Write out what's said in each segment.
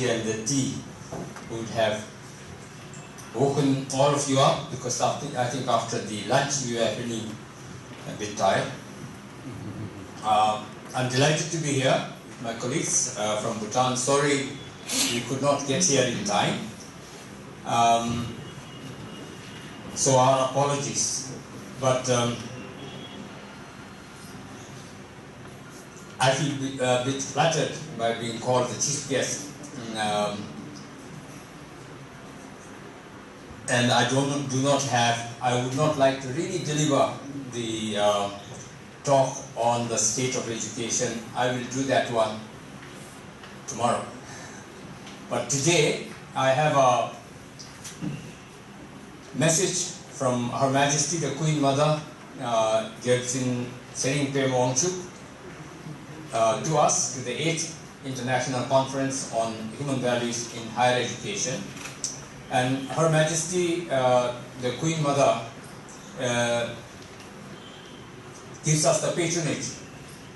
coffee and the tea would have woken all of you up, because I think after the lunch we were feeling a bit tired. I'm delighted to be here with my colleagues from Bhutan. Sorry we could not get here in time. So our apologies. But I feel a bit flattered by being called the chief guest. And I would not like to really deliver the talk on the state of education. I will do that one tomorrow. But today I have a message from Her Majesty the Queen Mother, Gertsin Sering Pema to us, to the 8th International Conference on Human Values in Higher Education. And Her Majesty the Queen Mother gives us the patronage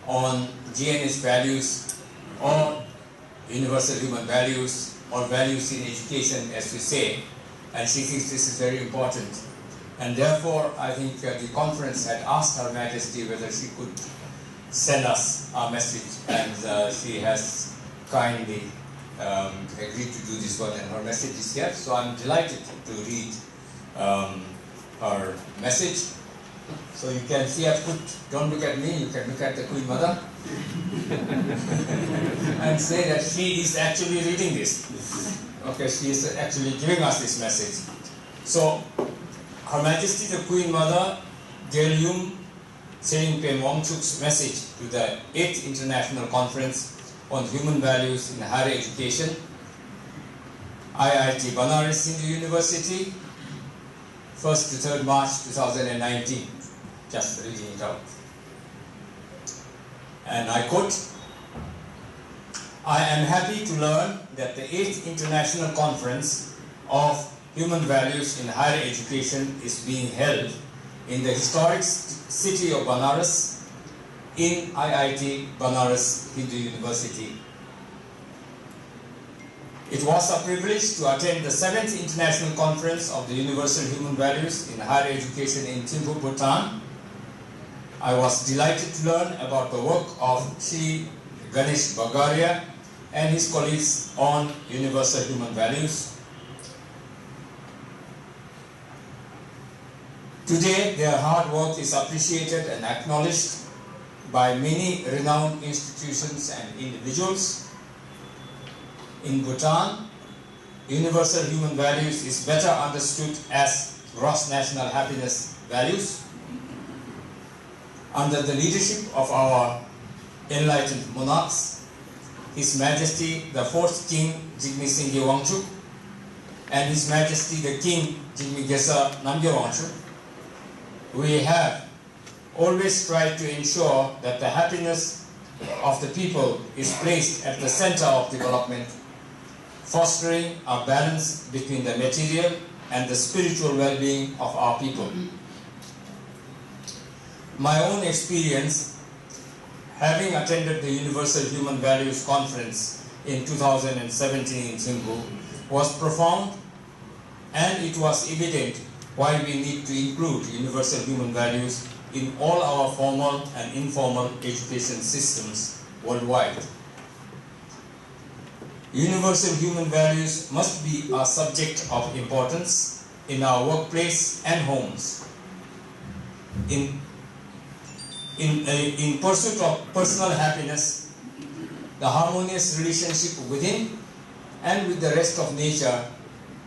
on GNS values, or universal human values, or values in education, as we say, and she thinks this is very important. And therefore, I think the conference had asked Her Majesty whether she could send us our message, and she has kindly agreed to do this one, and her message is here. So I'm delighted to read her message. So you can see I've put, don't look at me, you can look at the Queen Mother and say that she is actually reading this. Okay, she is actually giving us this message. So, Her Majesty the Queen Mother, Gerlyum Sering Pemongchuk's message to the 8th International Conference on Human Values in Higher Education, IIT Banaras Hindu University, 1st to 3rd March 2019. Just reading it out. And I quote, "I am happy to learn that the 8th International Conference of Human Values in Higher Education is being held in the historic city of Banaras in IIT Banaras Hindu University. It was a privilege to attend the 7th International Conference of the Universal Human Values in Higher Education in Thimphu, Bhutan. I was delighted to learn about the work of Sri Ganesh Bagaria and his colleagues on universal human values. Today, their hard work is appreciated and acknowledged by many renowned institutions and individuals. In Bhutan, universal human values is better understood as gross national happiness values. Under the leadership of our enlightened monarchs, His Majesty the 4th King Jigme Singye Wangchuk and His Majesty the King Jigme Gesa Namgye Wangchuk, we have always tried to ensure that the happiness of the people is placed at the center of development, fostering a balance between the material and the spiritual well-being of our people. My own experience, having attended the Universal Human Values Conference in 2017 in Thimphu, was profound, and it was evident why we need to include universal human values in all our formal and informal education systems worldwide. Universal human values must be a subject of importance in our workplace and homes. In pursuit of personal happiness, the harmonious relationship within and with the rest of nature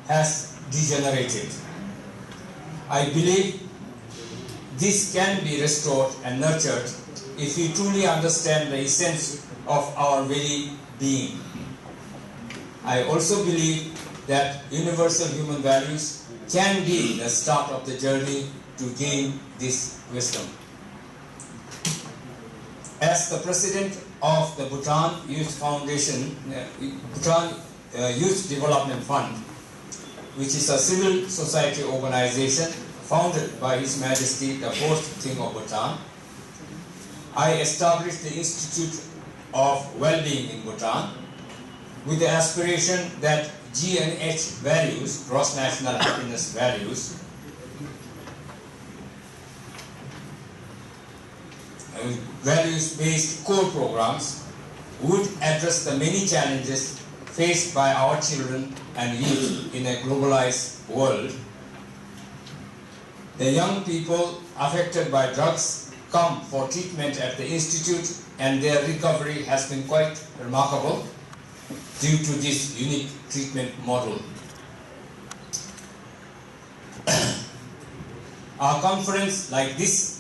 has degenerated. I believe this can be restored and nurtured if we truly understand the essence of our very being. I also believe that universal human values can be the start of the journey to gain this wisdom. As the president of the Bhutan Youth Foundation, Bhutan Youth Development Fund, which is a civil society organization founded by His Majesty the 4th King of Bhutan, I established the Institute of Wellbeing in Bhutan, with the aspiration that G&H values, gross national happiness values, values-based core programs would address the many challenges faced by our children and youth in a globalized world. The young people affected by drugs come for treatment at the institute, and their recovery has been quite remarkable due to this unique treatment model. Our conference like this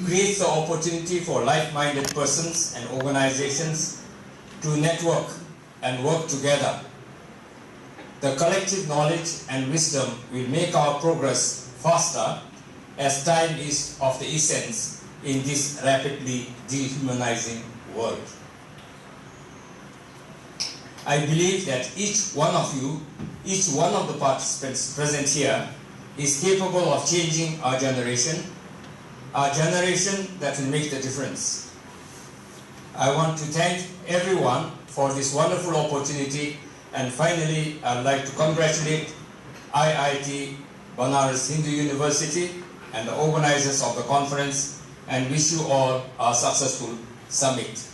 creates the opportunity for like-minded persons and organizations to network and work together. The collective knowledge and wisdom will make our progress faster, as time is of the essence in this rapidly dehumanizing world. I believe that each one of you, each one of the participants present here, is capable of changing our generation that will make the difference. I want to thank everyone for this wonderful opportunity, and finally I would like to congratulate IIT Banaras Hindu University and the organizers of the conference, and wish you all a successful summit.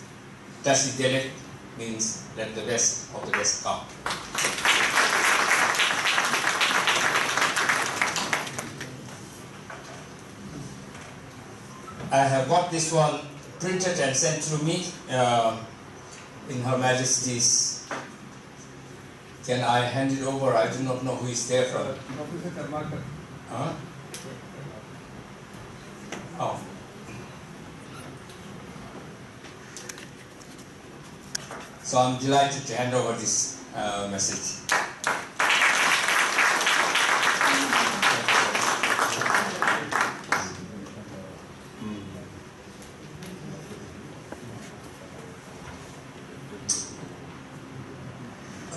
Tashi Delek means let the best of the best come. I have got this one printed and sent to me in Her Majesty's. Can I hand it over? I do not know who is there from. Huh? Oh. So I'm delighted to hand over this message.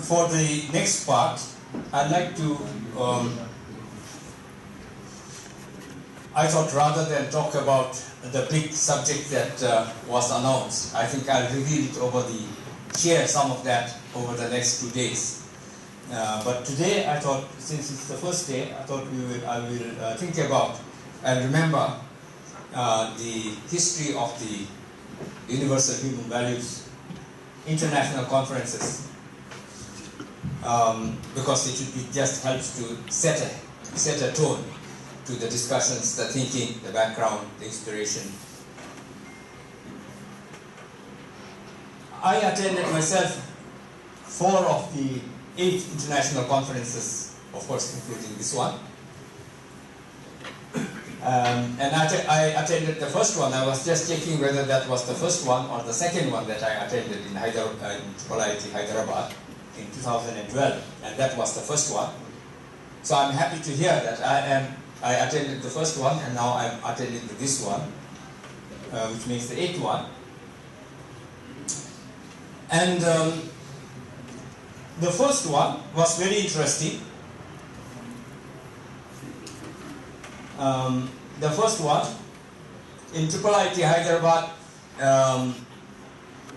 For the next part, I'd like to, I thought rather than talk about the big subject that was announced, I think I'll reveal it over share some of that over the next 2 days. But today I thought, since it's the first day, I thought I will think about and remember the history of the Universal Human Values International Conferences. Because it just helps to set a tone to the discussions, the thinking, the background, the inspiration. I attended myself 4 of the 8 international conferences, of course including this one. And I attended the first one. I was just checking whether that was the first one or the second one that I attended in IIT Hyderabad in 2012, and that was the first one. So I'm happy to hear that I attended the first one, and now I'm attending this one, which makes the 8th one. And the first one was very interesting. The first one in IIT Hyderabad.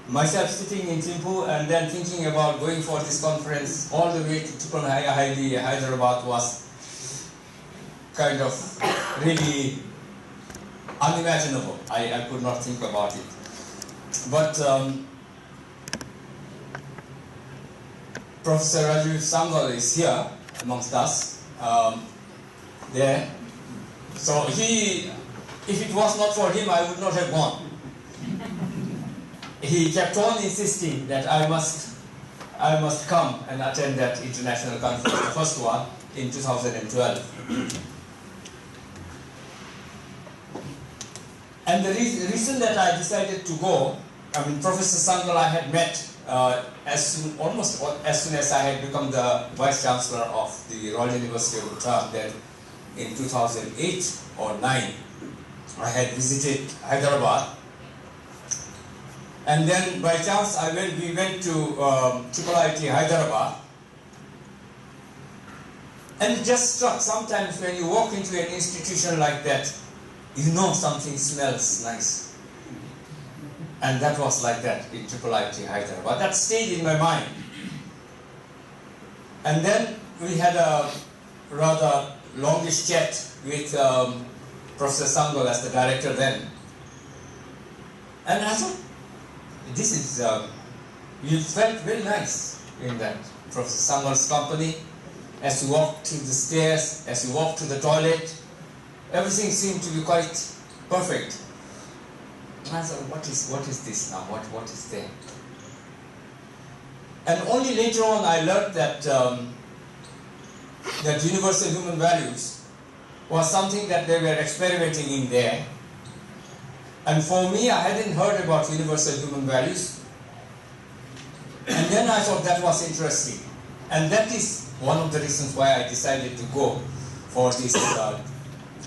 Myself sitting in Thimphu and then thinking about going for this conference all the way to IIT Hyderabad was kind of really unimaginable. I could not think about it. But Professor Rajiv Sangwal is here amongst us there. So if it was not for him, I would not have gone. He kept on insisting that I must come and attend that international conference, the first one in 2012. And the reason that I decided to go, I mean, Professor Sangwal I had met almost as soon as I had become the Vice Chancellor of the Royal University of Bhutan. Then in 2008 or 9, I had visited Hyderabad. And then by chance we went to IIT Hyderabad, and it just struck sometimes when you walk into an institution like that, you know something smells nice. And that was like that in IIT Hyderabad. That stayed in my mind. And then we had a rather longish chat with Professor Sangal as the director then. And I thought, this is, we felt very nice in that Professor Sangal's company. As we walked through the stairs, as we walked to the toilet, everything seemed to be quite perfect. And I thought, what is this now? What is there? And only later on I learned that that universal human values was something that they were experimenting in there. And for me, I hadn't heard about universal human values. And then I thought that was interesting. And that is one of the reasons why I decided to go for this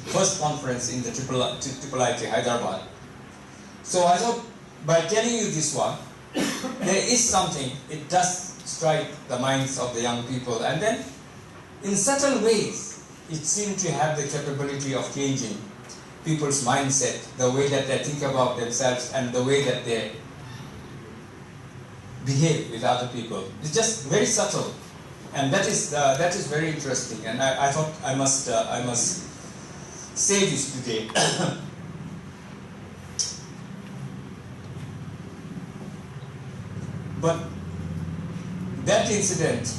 first conference in the IIIT Hyderabad. So I thought, by telling you this one, there is something, it does strike the minds of the young people. And then, in subtle ways, it seemed to have the capability of changing people's mindset, the way that they think about themselves and the way that they behave with other people. It's just very subtle. And that is very interesting, and I thought I must say this today. But that incident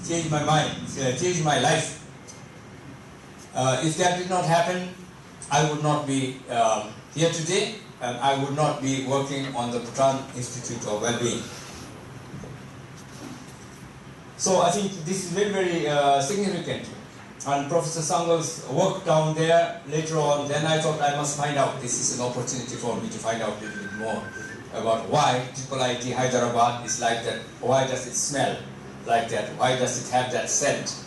changed my mind, changed my life. If that did not happen, I would not be here today, and I would not be working on the Bhutan Institute of Wellbeing. So I think this is very, very significant. And Professor Sangal's work down there later on, then I thought I must find out. This is an opportunity for me to find out a little bit more about why IIIT Hyderabad is like that. Why does it smell like that? Why does it have that scent?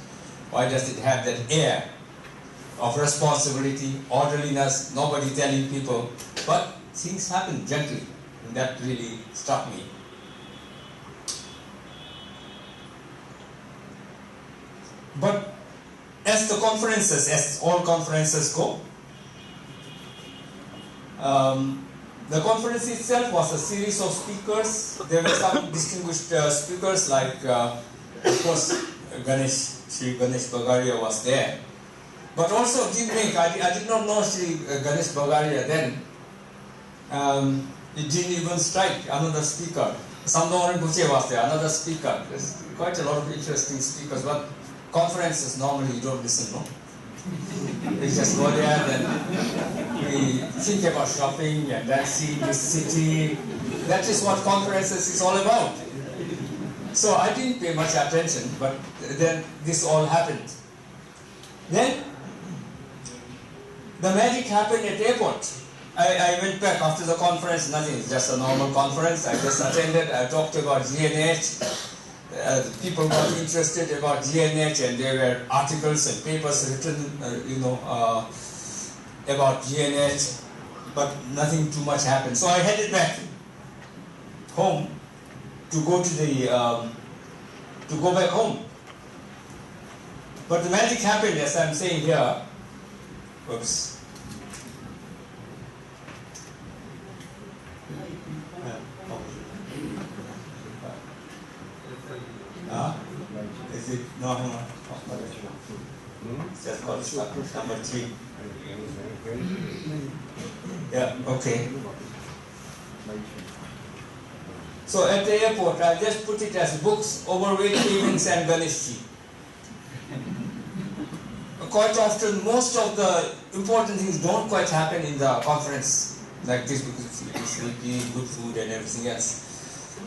Why does it have that air of responsibility, orderliness, nobody telling people? But things happen gently, and that really struck me. But as the conferences, as all conferences go, the conference itself was a series of speakers. There were some distinguished speakers like, of course, Sri Ganesh Bagaria was there. But also, I did not know Sri Ganesh Bagaria then. It didn't even strike another speaker. Samdoran Buche was there, another speaker. There's quite a lot of interesting speakers, but conferences, normally you don't listen, no? We just go there, then we think about shopping and then see the city. That is what conferences is all about. So I didn't pay much attention, but then this all happened. Then the magic happened at airport. I went back after the conference, nothing, just a normal conference. I just attended, I talked about GNH. People got interested about GNH, and there were articles and papers written, about GNH, but nothing too much happened. So I headed back home to go back home. But the magic happened, as I'm saying here. Oops. Is it no? Just called number 3. Yeah. Okay. So at the airport, I just put it as books, overweight payments, and Ganeshji. Quite often, most of the important things don't quite happen in the conference like this because it's sleepy, good food, and everything else,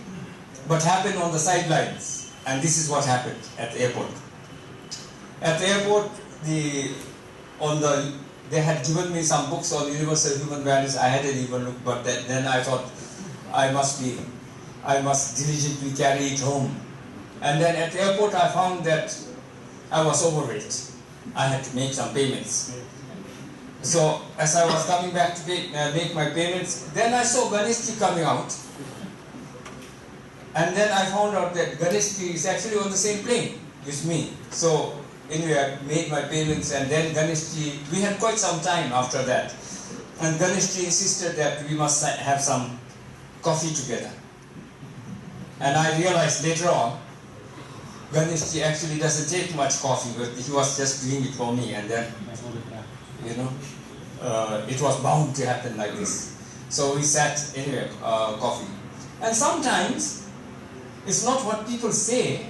but happen on the sidelines. And this is what happened at the airport. At the airport, they had given me some books on universal human values. I hadn't even looked, but then I thought I must diligently carry it home. And then at the airport, I found that I was overweight. I had to make some payments. So as I was coming back to make my payments, then I saw Ganeshji coming out. And then I found out that Ganeshji is actually on the same plane with me. So anyway, I made my payments, and then Ganeshji, we had quite some time after that. And Ganeshji insisted that we must have some coffee together. And I realized later on Ganeshji actually doesn't take much coffee, but he was just doing it for me, and then, you know, it was bound to happen like this. So we sat anyway, coffee. And sometimes it's not what people say,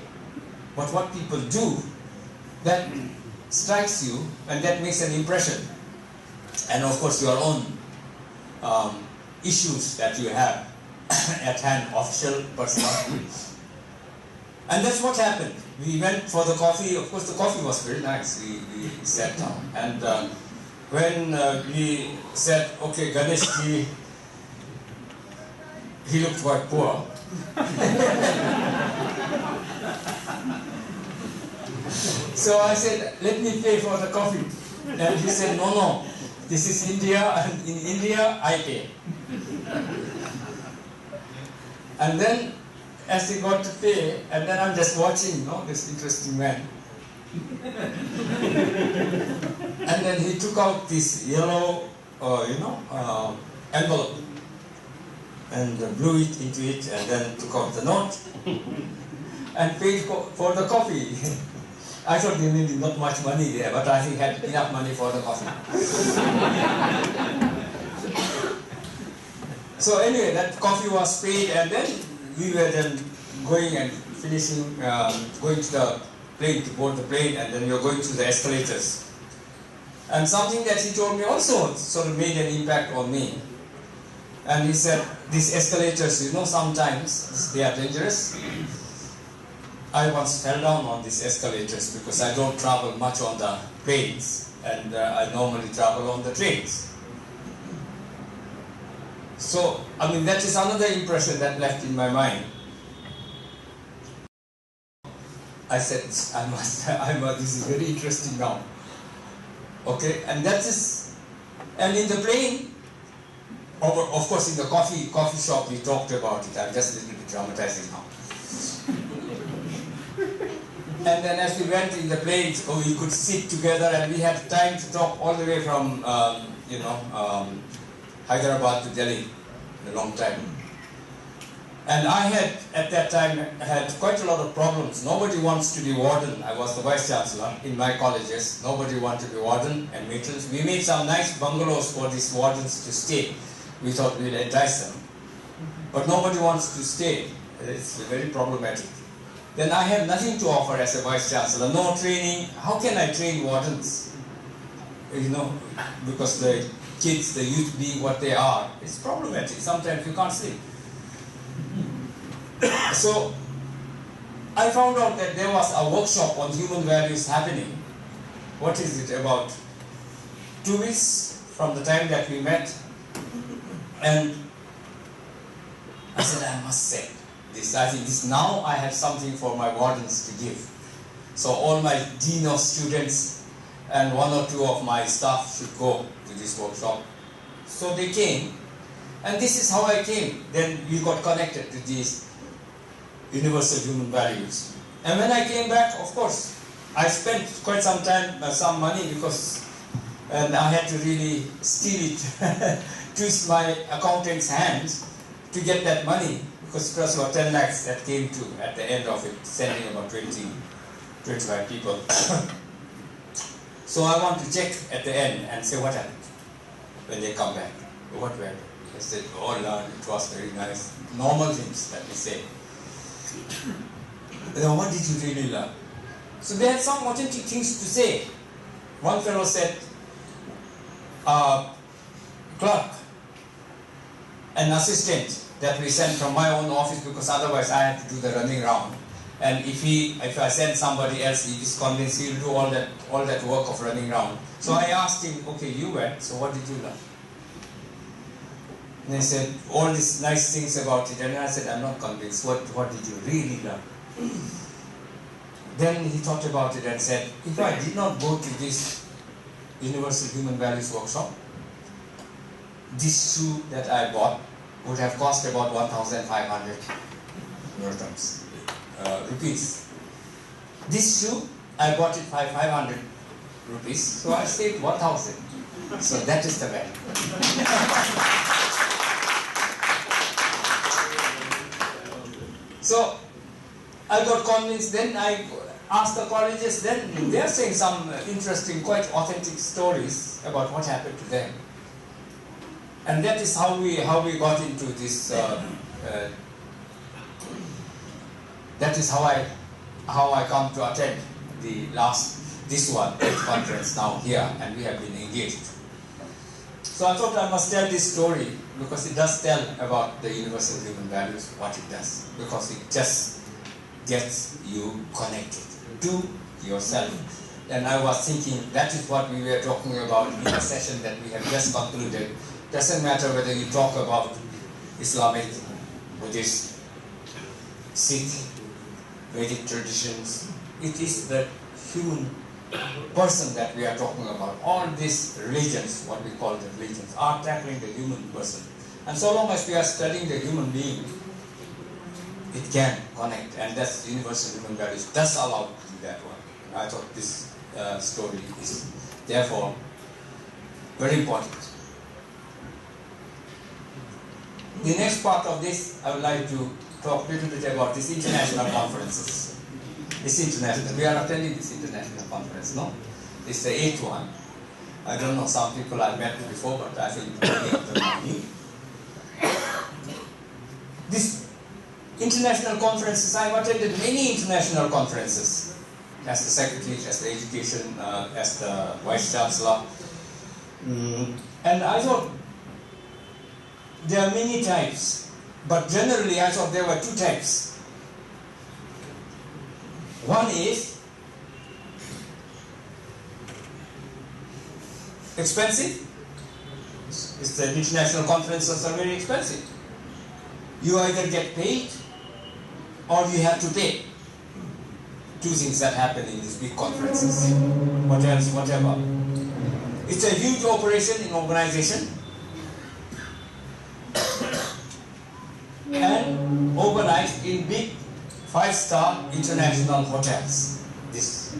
but what people do that strikes you, and that makes an impression. And of course your own issues that you have at hand, official, personal. And that's what happened. We went for the coffee. Of course the coffee was very nice. We sat down. And when we said, okay, Ganeshji, he looked quite poor. So I said, let me pay for the coffee. And he said, no, no, this is India, and in India, I pay. And then, as he got to pay, and then I'm just watching, you know, this interesting man. And then he took out this yellow, envelope, and blew it into it, and then took out the note, and paid for the coffee. I thought there may be not much money there, but I think he had enough money for the coffee. So anyway, that coffee was paid, and then we were then going and finishing, going to the plane, to board the plane, and then we were going to the escalators. And something that he told me also sort of made an impact on me. And he said, these escalators, you know, sometimes they are dangerous. I once fell down on these escalators because I don't travel much on the planes, and I normally travel on the trains. So, I mean, that is another impression that left in my mind. I said, this is very interesting now. Okay, and that is, and in the plane, of course in the coffee shop we talked about it. I'm just a little bit dramatizing now. And then as we went in the plane, we could sit together, and we had time to talk all the way from, Hyderabad to Delhi, a long time. And I had, at that time, had quite a lot of problems. Nobody wants to be warden. I was the vice chancellor in my colleges. Nobody wanted to be warden and matrons. We made some nice bungalows for these wardens to stay. We thought we'd entice them. But nobody wants to stay. It's very problematic. Then I have nothing to offer as a vice chancellor. No training. How can I train wardens? You know, because the kids, the youth being what they are, it's problematic. Sometimes you can't sleep. So I found out that there was a workshop on human values happening. What is it, about 2 weeks from the time that we met? And I said, I must say this. I think this, now I have something for my wardens to give. So all my dean of students and 1 or 2 of my staff should go to this workshop. So they came, and this is how I came. Then we got connected to these universal human values. And when I came back, of course, I spent quite some time, some money, because and I had to really steal it, twist my accountant's hands to get that money, because it was about 10 lakhs that came to at the end of it, sending about 25 people. So I want to check at the end and say what happened when they come back. What went? I said, oh Lord, it was very nice. Normal things, let me say. Then what did you really learn? So they had some authentic things to say. One fellow said, clerk, an assistant that we sent from my own office, because otherwise I had to do the running round. And if I send somebody else, he is convinced he'll do all that work of running around. So I asked him, okay, you went, so what did you learn? And he said, all these nice things about it. And I said, I'm not convinced. What did you really learn? Then he thought about it and said, if I did not go to this Universal Human Values workshop, this shoe that I bought would have cost about 1,500 rupees. This shoe, I bought it for 500 rupees, so I saved 1,000. So that is the value. So I got convinced. Then I asked the colleges. Then they are saying some interesting, quite authentic stories about what happened to them. And that is how we got into this. That is how I come to attend this conference now here, and we have been engaged. So I thought I must tell this story because it does tell about the universal human values, what it does, because it just gets you connected to yourself. And I was thinking that is what we were talking about in the session that we have just concluded. Doesn't matter whether you talk about Islamic, Buddhist, Sikh, Vedic traditions, it is the human person that we are talking about. All these religions, what we call the religions, are tackling the human person. And so long as we are studying the human being, it can connect, and that's universal human values. That's allowed to do that one. I thought this story is therefore very important. The next part of this, I would like to talk a little bit about these international conferences. We are attending this international conference, no? It's the 8th one. I don't know, some people I've met before, but I think the 8th one. This international conferences, I've attended many international conferences as the secretary, as the education, as the vice chancellor. And I thought there are many types, but generally I thought there were two types. One is expensive. It's the international conferences are very expensive. You either get paid or you have to pay. Two things that happen in these big conferences. What else, whatever. It's a huge operation in organization and organized in big 5-star international hotels. This.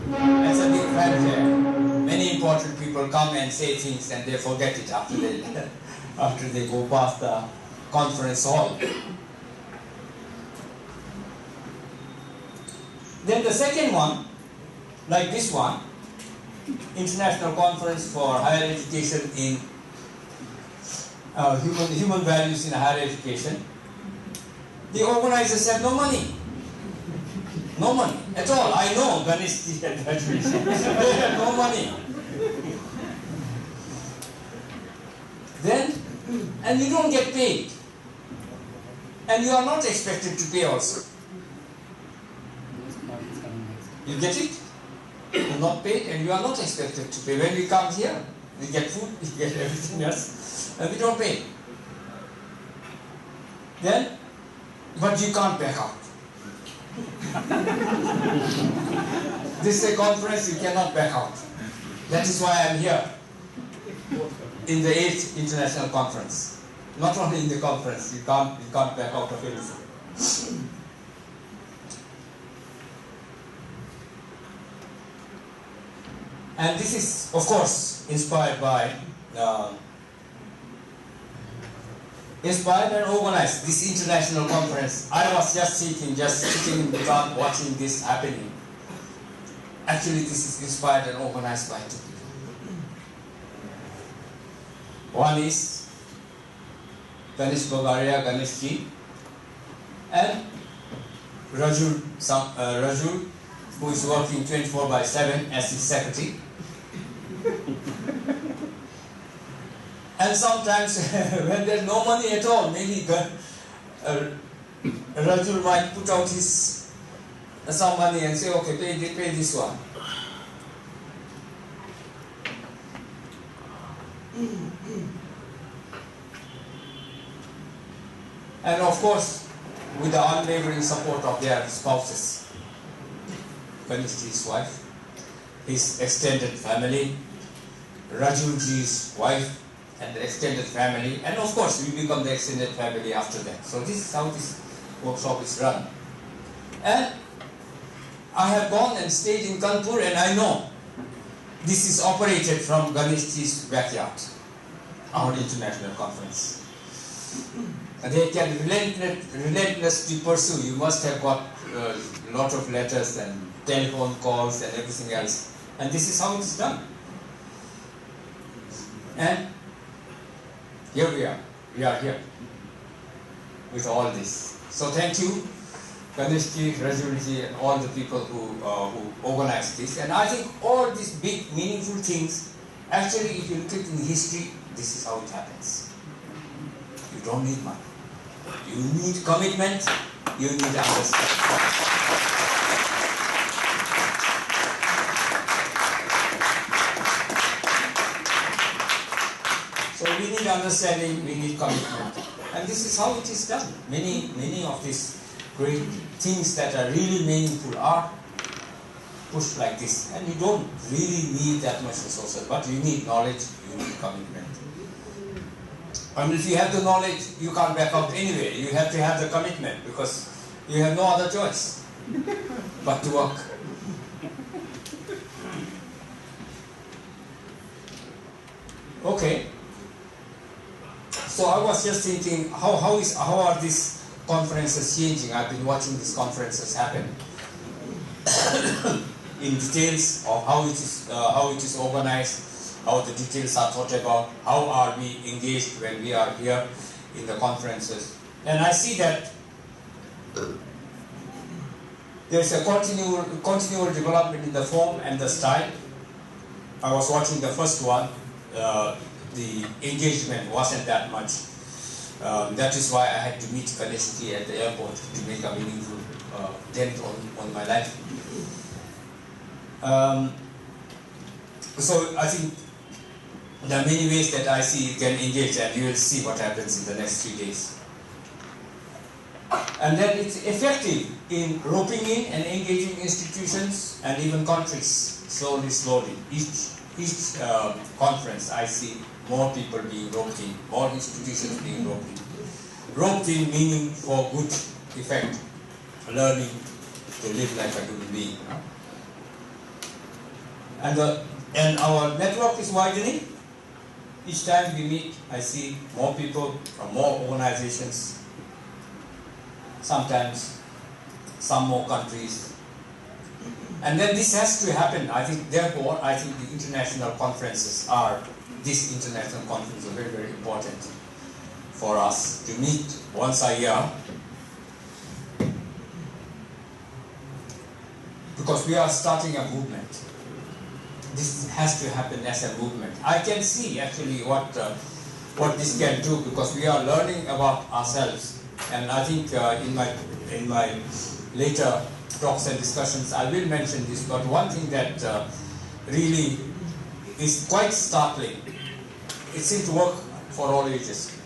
That's a big fanfare. Many important people come and say things and they forget it after they go past the conference hall. Then the second one, like this one, International Conference for Higher Education in Human Values in Higher Education. The organizers have no money. No money at all. I know Ganesh and graduation. They have no money. Then, and you don't get paid. And you are not expected to pay also. You get it? You are not paid and you are not expected to pay. When we come here, we get food, we get everything else, and we don't pay. Then, but you can't back out. This is a conference, you cannot back out. That is why I am here in the 8th International Conference. Not only in the conference, you can't back out of anything. And this is, of course, inspired and organized, this international conference. I was just sitting in Bhutan watching this happening. Actually, this is inspired and organized by two people. One is Ganesh Bagaria, Ganesh Ji, and Rajul, who is working 24/7 as his secretary. And sometimes when there's no money at all, maybe Rajul might put out his some money and say, okay, pay this one. And of course, with the unwavering support of their spouses. Ganeshji's wife, his extended family, Rajulji's wife, and the extended family, and of course we become the extended family after that. So this is how this workshop is run. And I have gone and stayed in Kanpur, and I know this is operated from Ganeshji's backyard, our international conference. They can relentlessly pursue. You must have got a lot of letters and telephone calls and everything else. And this is how it's done. And here we are here with all this. So thank you, Kanishji, Rajulji, and all the people who organized this. And I think all these big, meaningful things, actually, if you look at it in history, this is how it happens. You don't need money. You need commitment, you need understanding. So we need understanding, we need commitment. And this is how it is done. Many of these great things that are really meaningful are pushed like this. And you don't really need that much resources, but you need knowledge, you need commitment. And if you have the knowledge, you can't back out anyway. You have to have the commitment because you have no other choice but to work. Okay. So I was just thinking, how are these conferences changing? I've been watching these conferences happen in details of how it is organized, how the details are thought about, how are we engaged when we are here in the conferences. And I see that there's a continual development in the form and the style. I was watching the first one. The engagement wasn't that much. That is why I had to meet Kanishji at the airport to make a meaningful dent on my life. So I think there are many ways that I see you can engage, and you will see what happens in the next 3 days. And then it's effective in roping in and engaging institutions and even countries slowly. Each conference I see more people being roped in, more institutions being roped in. Roped in meaning for good effect, learning to live like a human being. And our network is widening. Each time we meet, I see more people from more organizations, sometimes some more countries. And then this has to happen. I think, therefore, I think the international conferences are, this international conference is very, very important for us to meet once a year, because we are starting a movement. This has to happen as a movement. I can see actually what this can do, because we are learning about ourselves. And I think in my later talks and discussions I will mention this, but one thing that really is quite startling, it seems to work for all ages,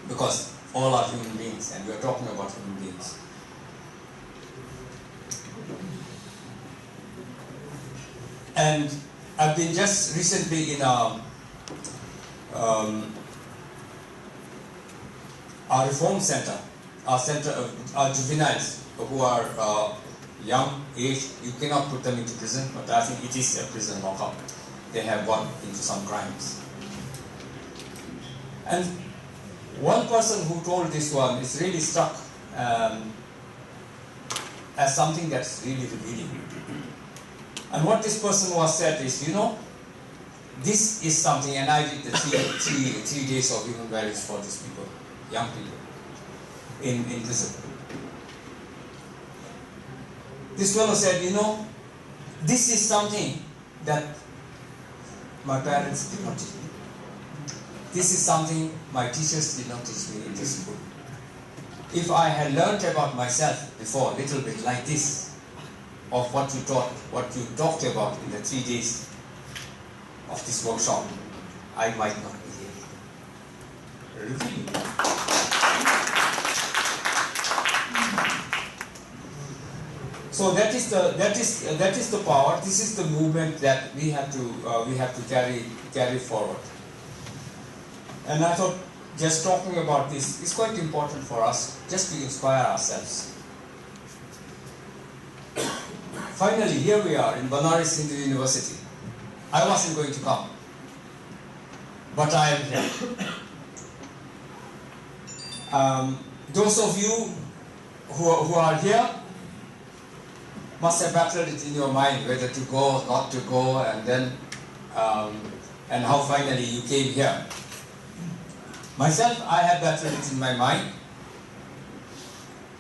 because all are human beings and we are talking about human beings. And I've been just recently in our reform center, our center of our juveniles who are young age. You cannot put them into prison, but I think it is a prison lockup. They have gone into some crimes. And one person who told this one is really struck as something that's really revealing. And what this person was said is, you know, this is something, and I did the three days of human values for these people, young people, in prison. This fellow said, you know, this is something that my parents did not teach me. This is something my teachers did not teach me in this school. If I had learned about myself before, a little bit like this, of what you taught, what you talked about in the 3 days of this workshop, I might not be here. Really? So that is the power. This is the movement that we have to carry forward. And I thought just talking about this is quite important for us, just to inspire ourselves. Finally, here we are in Banaras Hindu University. I wasn't going to come, but I am here. Those of you who are here must have battled it in your mind whether to go, not to go, and then and how finally you came here. Myself, I have battled it in my mind,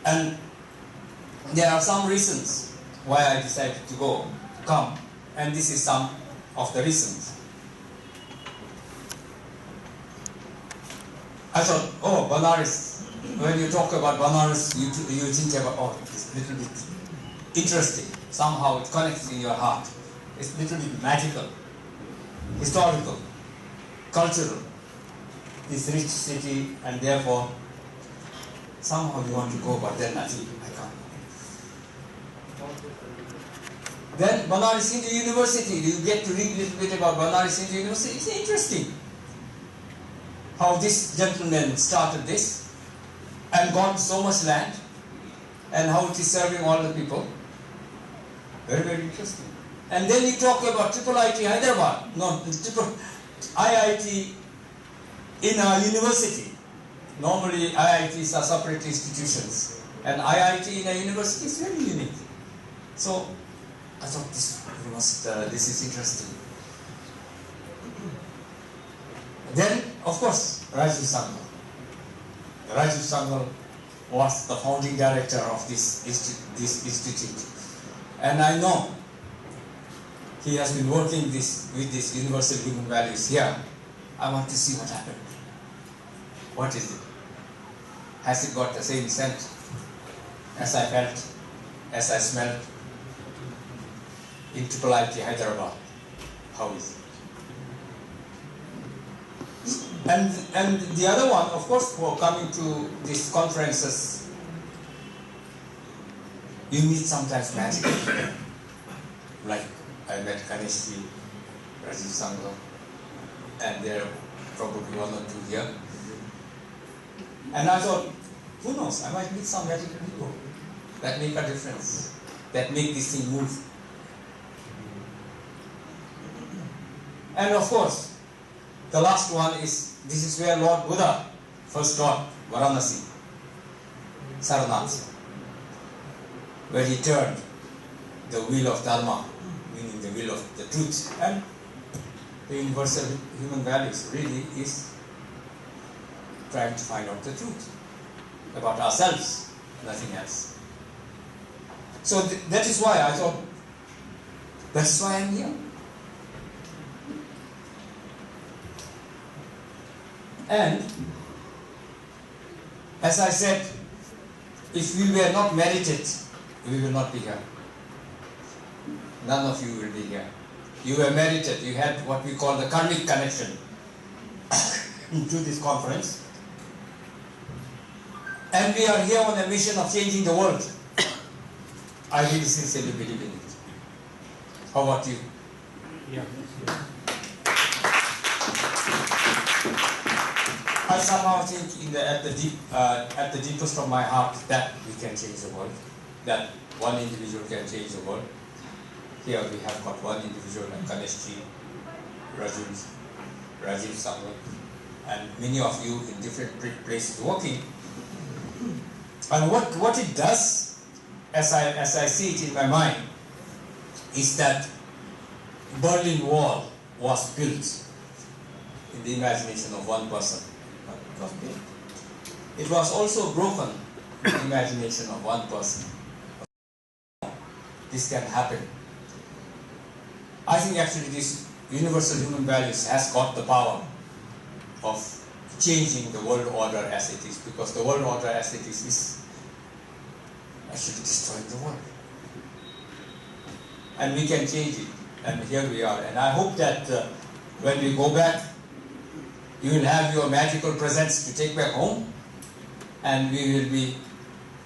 and there are some reasons why I decided to come, and this is some of the reasons. I thought, oh, Benares, when you talk about Benares, you think about, oh, it's a little bit interesting. Somehow it connects in your heart. It's a little bit magical, historical, cultural, this rich city, and therefore somehow you want to go, but then I think I can't. Then Benares Hindu University, you get to read a little bit about Benares Hindu University. It's interesting how this gentleman started this and got so much land, and how it is serving all the people. Very, very interesting. And then you talk about IIIT Hyderabad, no, IIT in a university. Normally IITs are separate institutions, and IIT in a university is very unique. So I thought this is interesting. Then, of course, Rajiv Sangal. Rajiv Sangal was the founding director of this institute. And I know he has been working with this universal human values here. I want to see what happened. What is it? Has it got the same scent as I felt, as I smelled in IIIT Hyderabad? How is it? And the other one, of course, for coming to these conferences, you meet sometimes magic. Like I met Kaneshji, Rajiv Sangal, and there are probably one or two here. And I thought, who knows, I might meet some magical people that make a difference, that make this thing move. And of course, the last one is, this is where Lord Buddha first taught Varanasi, Sarnath, where he turned the wheel of Dharma, meaning the wheel of the truth. And the universal human values really is trying to find out the truth about ourselves, nothing else. So that is why I thought, that's why I'm here. And as I said, if we were not merited, we will not be here. None of you will be here. You were merited. You had what we call the karmic connection to this conference. And we are here on a mission of changing the world. I really sincerely believe in it. How about you? Yeah. I somehow think at the deepest of my heart that we can change the world, that one individual can change the world. Here we have got one individual, like Kaneshji, Rajiv Sangal, and many of you in different places working. And what it does, as I see it in my mind, is that Berlin Wall was built in the imagination of one person. It was built. It was also broken in the imagination of one person. This can happen. I think actually this universal human values has got the power of changing the world order as it is, because the world order as it is actually destroying the world. And we can change it, and here we are. And I hope that when we go back, you will have your magical presents to take back home, and we will be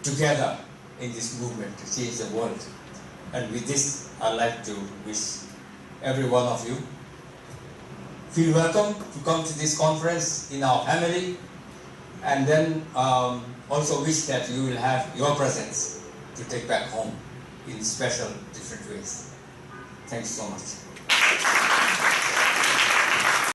together in this movement to change the world. And with this, I'd like to wish every one of you feel welcome to come to this conference in our family, and then also wish that you will have your presents to take back home in special, different ways. Thanks so much.